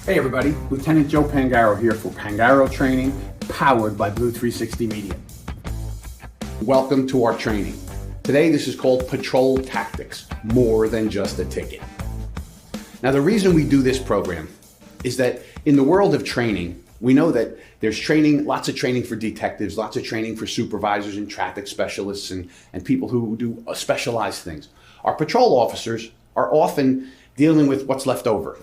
Hey everybody, Lieutenant Joe Pangaro here for Pangaro Training, powered by Blue 360 Media. Welcome to our training. Today this is called Patrol Tactics, more than just a ticket. Now the reason we do this program is that in the world of training, we know that there's training, lots of training for detectives, lots of training for supervisors and traffic specialists and people who do specialized things. Our patrol officers are often dealing with what's left over.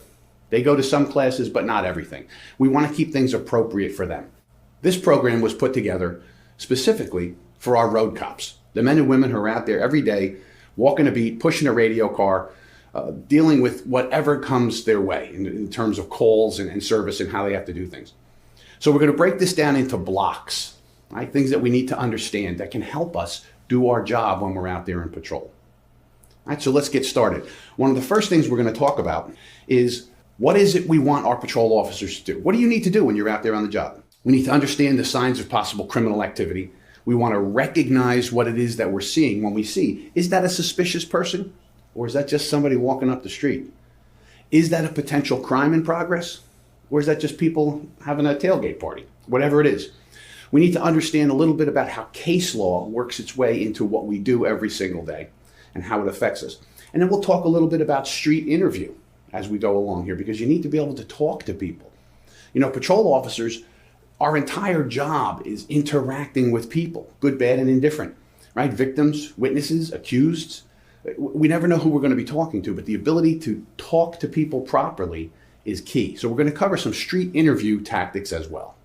They go to some classes, but not everything. We want to keep things appropriate for them. This program was put together specifically for our road cops, the men and women who are out there every day, walking a beat, pushing a radio car, dealing with whatever comes their way in terms of calls and service and how they have to do things. So we're going to break this down into blocks, right? Things that we need to understand that can help us do our job when we're out there in patrol. All right, so let's get started. One of the first things we're going to talk about is what is it we want our patrol officers to do? What do you need to do when you're out there on the job? We need to understand the signs of possible criminal activity. We want to recognize what it is that we're seeing when we see, is that a suspicious person? Or is that just somebody walking up the street? Is that a potential crime in progress? Or is that just people having a tailgate party? Whatever it is. We need to understand a little bit about how case law works its way into what we do every single day and how it affects us. And then we'll talk a little bit about street interview as we go along here, because you need to be able to talk to people. You know, patrol officers, our entire job is interacting with people, good, bad, and indifferent, right? Victims, witnesses, accused. We never know who we're going to be talking to, but the ability to talk to people properly is key. So we're going to cover some street interview tactics as well.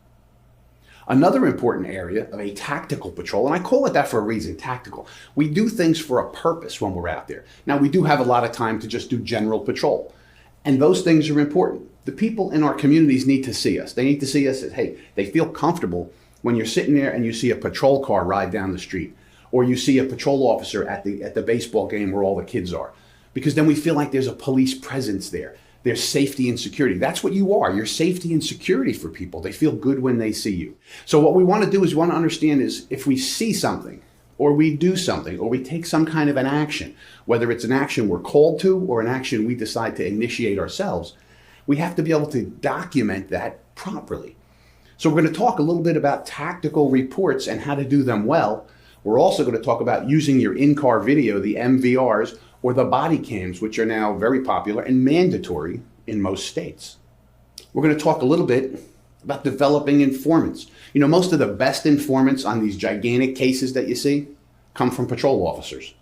Another important area of a tactical patrol, and I call it that for a reason, tactical. We do things for a purpose when we're out there. Now, we do have a lot of time to just do general patrol. And those things are important. The people in our communities need to see us. They need to see us as, hey, they feel comfortable when you're sitting there and you see a patrol car ride down the street, or you see a patrol officer at the baseball game where all the kids are. Because then we feel like there's a police presence there. There's safety and security. That's what you are. You're safety and security for people. They feel good when they see you. So what we want to do is we want to understand is if we see something, or we do something, or we take some kind of an action, whether it's an action we're called to or an action we decide to initiate ourselves, we have to be able to document that properly. So we're going to talk a little bit about tactical reports and how to do them well. We're also going to talk about using your in-car video, the MVRs, or the body cams, which are now very popular and mandatory in most states. We're going to talk a little bit about developing informants. You know, most of the best informants on these gigantic cases that you see come from patrol officers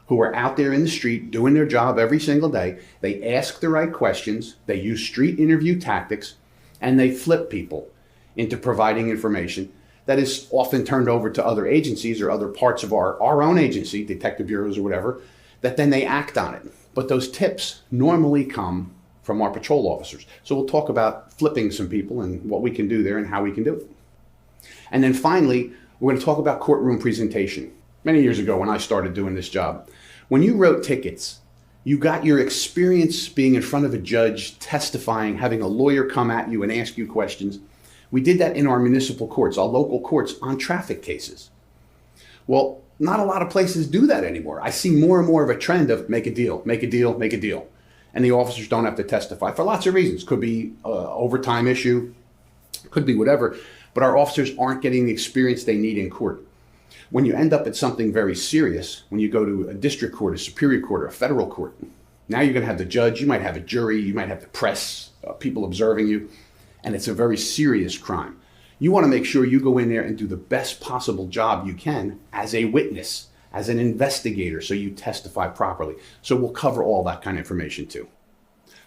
who are out there in the street doing their job every single day. They ask the right questions, they use street interview tactics, and they flip people into providing information that is often turned over to other agencies or other parts of our own agency, detective bureaus or whatever, that then they act on it. But those tips normally come from our patrol officers. So we'll talk about flipping some people and what we can do there and how we can do it. And then finally, we're going to talk about courtroom presentation. Many years ago when I started doing this job, when you wrote tickets, you got your experience being in front of a judge, testifying, having a lawyer come at you and ask you questions. We did that in our municipal courts, our local courts, on traffic cases. Well, not a lot of places do that anymore. I see more and more of a trend of make a deal, make a deal, make a deal. And the officers don't have to testify for lots of reasons. Could be an overtime issue, could be whatever, but our officers aren't getting the experience they need in court. When you end up at something very serious, when you go to a district court, a superior court, or a federal court, now you're going to have the judge, you might have a jury, you might have the press, people observing you, and it's a very serious crime. You want to make sure you go in there and do the best possible job you can as a witness, as an investigator, so you testify properly. So we'll cover all that kind of information too.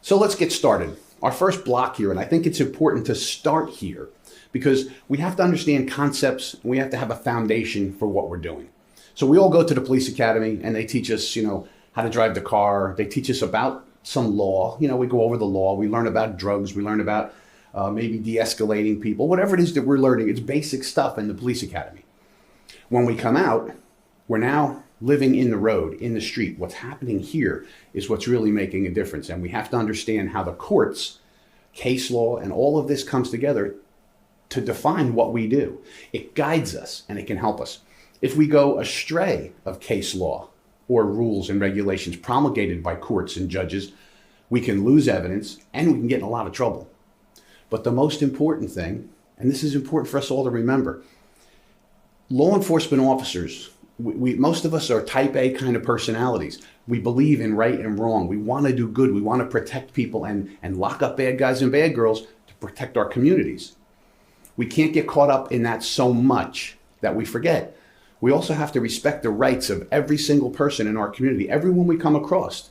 So let's get started. Our first block here, and I think it's important to start here because we have to understand concepts and we have to have a foundation for what we're doing. So we all go to the police academy and they teach us, how to drive the car. They teach us about some law. We go over the law. We learn about drugs. We learn about maybe de-escalating people, whatever it is that we're learning. It's basic stuff in the police academy. When we come out, we're now living in the road, in the street. What's happening here is what's really making a difference. And we have to understand how the courts, case law, and all of this comes together to define what we do. It guides us and it can help us. If we go astray of case law or rules and regulations promulgated by courts and judges, we can lose evidence and we can get in a lot of trouble. But the most important thing, and this is important for us all to remember, law enforcement officers, most of us are type A kind of personalities. We believe in right and wrong. We want to do good. We want to protect people and lock up bad guys and bad girls to protect our communities. We can't get caught up in that so much that we forget. We also have to respect the rights of every single person in our community, everyone we come across.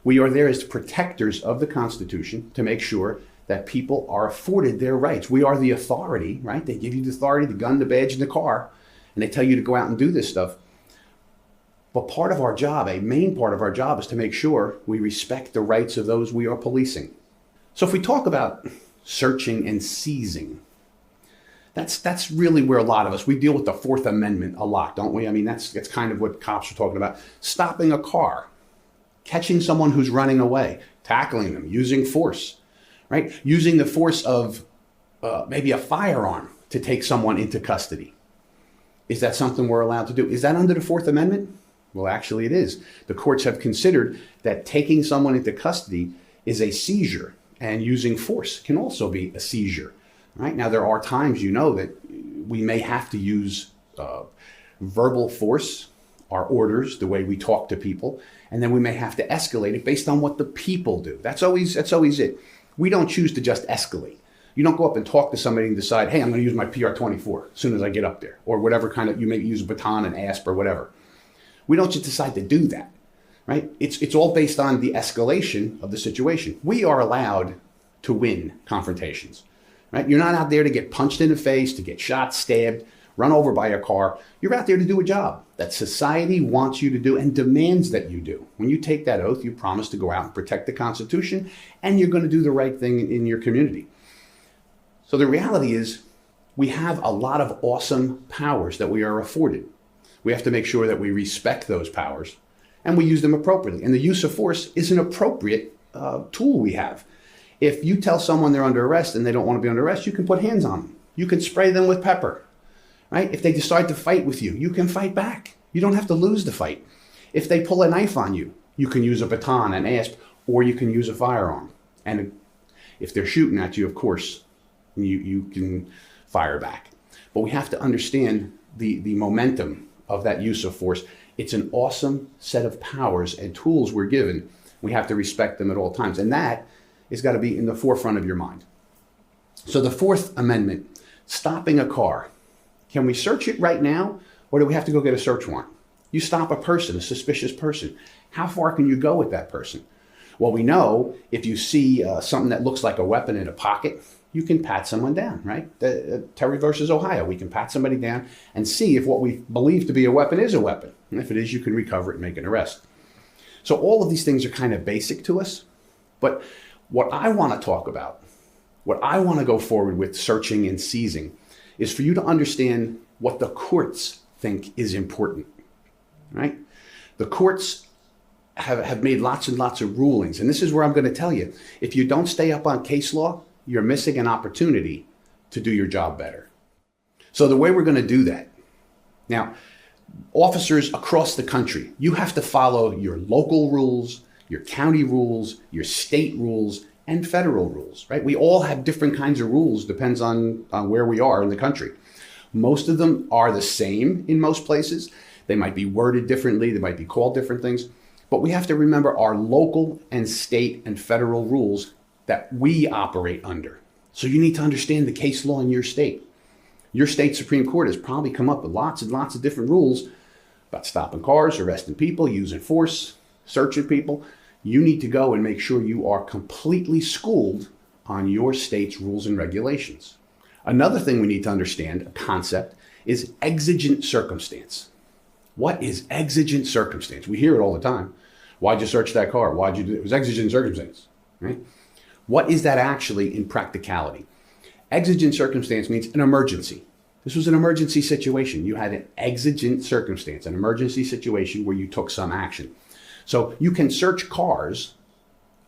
We are there as protectors of the Constitution to make sure that people are afforded their rights. We are the authority, right? They give you the authority, the gun, the badge, and the car, and they tell you to go out and do this stuff. But part of our job, a main part of our job, is to make sure we respect the rights of those we are policing. So if we talk about searching and seizing, that's really where a lot of us, we deal with the Fourth Amendment a lot, don't we? I mean, that's kind of what cops are talking about. Stopping a car, catching someone who's running away, tackling them, using force, right? Using the force of maybe a firearm to take someone into custody. Is that something we're allowed to do? Is that under the Fourth Amendment? Well, actually it is. The courts have considered that taking someone into custody is a seizure, and using force can also be a seizure, right? Now, there are times, that we may have to use verbal force, our orders, the way we talk to people, and then we may have to escalate it based on what the people do. That's always it. We don't choose to just escalate. You don't go up and talk to somebody and decide, hey, I'm going to use my PR-24 as soon as I get up there, or whatever kind of, you may use a baton and asp or whatever. We don't just decide to do that, right? It's all based on the escalation of the situation. We are allowed to win confrontations, right? You're not out there to get punched in the face, to get shot, stabbed, run over by a car. You're out there to do a job that society wants you to do and demands that you do. When you take that oath, you promise to go out and protect the Constitution, and you're going to do the right thing in your community. So the reality is, we have a lot of awesome powers that we are afforded. We have to make sure that we respect those powers and we use them appropriately. And the use of force is an appropriate tool we have. If you tell someone they're under arrest and they don't want to be under arrest, you can put hands on them. You can spray them with pepper, right? If they decide to fight with you, you can fight back. You don't have to lose the fight. If they pull a knife on you, you can use a baton, an asp, or you can use a firearm. And if they're shooting at you, of course, you can fire back. But we have to understand the momentum of that use of force. It's an awesome set of powers and tools we're given. We have to respect them at all times. And that has got to be in the forefront of your mind. So the Fourth Amendment, stopping a car. Can we search it right now, or do we have to go get a search warrant? You stop a person, a suspicious person. How far can you go with that person? Well, we know if you see something that looks like a weapon in a pocket, you can pat someone down, right? Terry versus Ohio, we can pat somebody down and see if what we believe to be a weapon is a weapon. And if it is, you can recover it and make an arrest. So all of these things are kind of basic to us. But what I want to talk about, what I want to go forward with searching and seizing, is for you to understand what the courts think is important, right? The courts have made lots and lots of rulings. And this is where I'm going to tell you, if you don't stay up on case law, you're missing an opportunity to do your job better. So the way we're going to do that, now, officers across the country, you have to follow your local rules, your county rules, your state rules, and federal rules, right? We all have different kinds of rules, depends on where we are in the country. Most of them are the same in most places. They might be worded differently, they might be called different things, but we have to remember our local and state and federal rules that we operate under. So you need to understand the case law in your state. Your state Supreme Court has probably come up with lots and lots of different rules about stopping cars, arresting people, using force, searching people. You need to go and make sure you are completely schooled on your state's rules and regulations. Another thing we need to understand, a concept, is exigent circumstance. What is exigent circumstance? We hear it all the time. Why'd you search that car? Why'd you do it? It was exigent circumstance, right? What is that actually in practicality? Exigent circumstance means an emergency. This was an emergency situation. You had an exigent circumstance, an emergency situation where you took some action. So you can search cars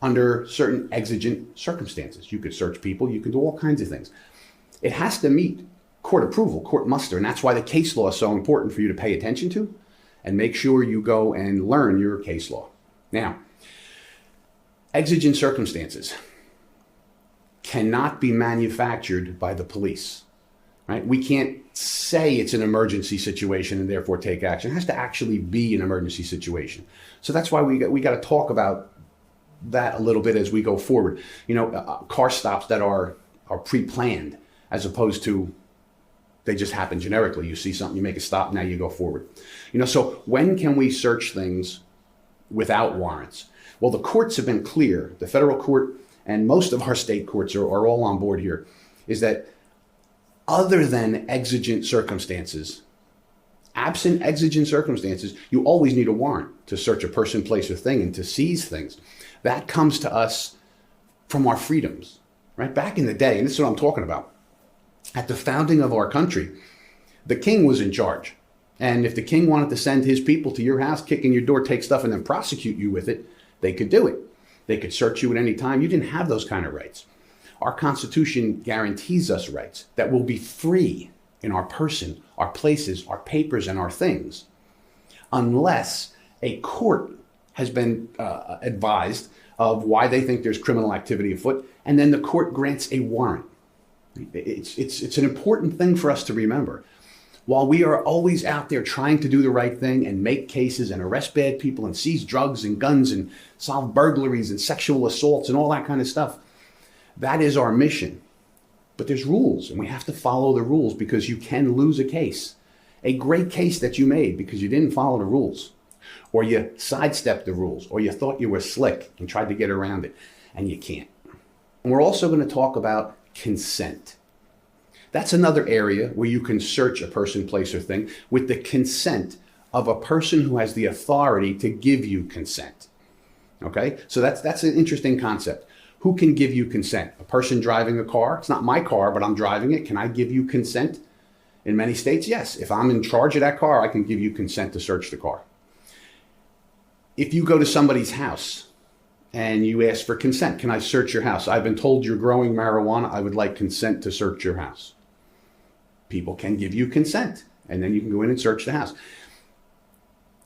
under certain exigent circumstances. You could search people, you can do all kinds of things. It has to meet court approval, court muster, and that's why the case law is so important for you to pay attention to and make sure you go and learn your case law. Now, exigent circumstances. cannot be manufactured by the police, right? We can't say it's an emergency situation and therefore take action. It has to actually be an emergency situation. So that's why we got to talk about that a little bit as we go forward. Car stops that are pre-planned as opposed to they just happen generically. You see something, you make a stop, now you go forward. So when can we search things without warrants? Well, the courts have been clear, the federal court and most of our state courts are all on board here, is that other than exigent circumstances, absent exigent circumstances, you always need a warrant to search a person, place, or thing and to seize things. That comes to us from our freedoms, right? Back in the day, and this is what I'm talking about, at the founding of our country, the king was in charge. And if the king wanted to send his people to your house, kick in your door, take stuff, and then prosecute you with it, they could do it. They could search you at any time. You didn't have those kind of rights. Our Constitution guarantees us rights that will be free in our person, our places, our papers, and our things, unless a court has been advised of why they think there's criminal activity afoot, and then the court grants a warrant. It's an important thing for us to remember. While we are always out there trying to do the right thing and make cases and arrest bad people and seize drugs and guns and solve burglaries and sexual assaults and all that kind of stuff, that is our mission. But there's rules, and we have to follow the rules because you can lose a case. A great case that you made because you didn't follow the rules, or you sidestepped the rules, or you thought you were slick and tried to get around it, and you can't. And we're also going to talk about consent. That's another area where you can search a person, place, or thing with the consent of a person who has the authority to give you consent. Okay? So that's an interesting concept. Who can give you consent? A person driving a car? It's not my car, but I'm driving it. Can I give you consent? In many states, yes. If I'm in charge of that car, I can give you consent to search the car. If you go to somebody's house and you ask for consent, can I search your house? I've been told you're growing marijuana. I would like consent to search your house. People can give you consent, and then you can go in and search the house.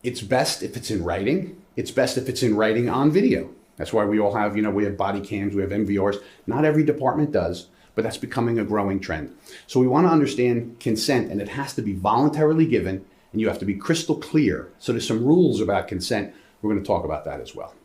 It's best if it's in writing. It's best if it's in writing on video. That's why we all have, we have body cams, we have MVRs. Not every department does, but that's becoming a growing trend. So we want to understand consent, and it has to be voluntarily given, and you have to be crystal clear. So there's some rules about consent. We're going to talk about that as well.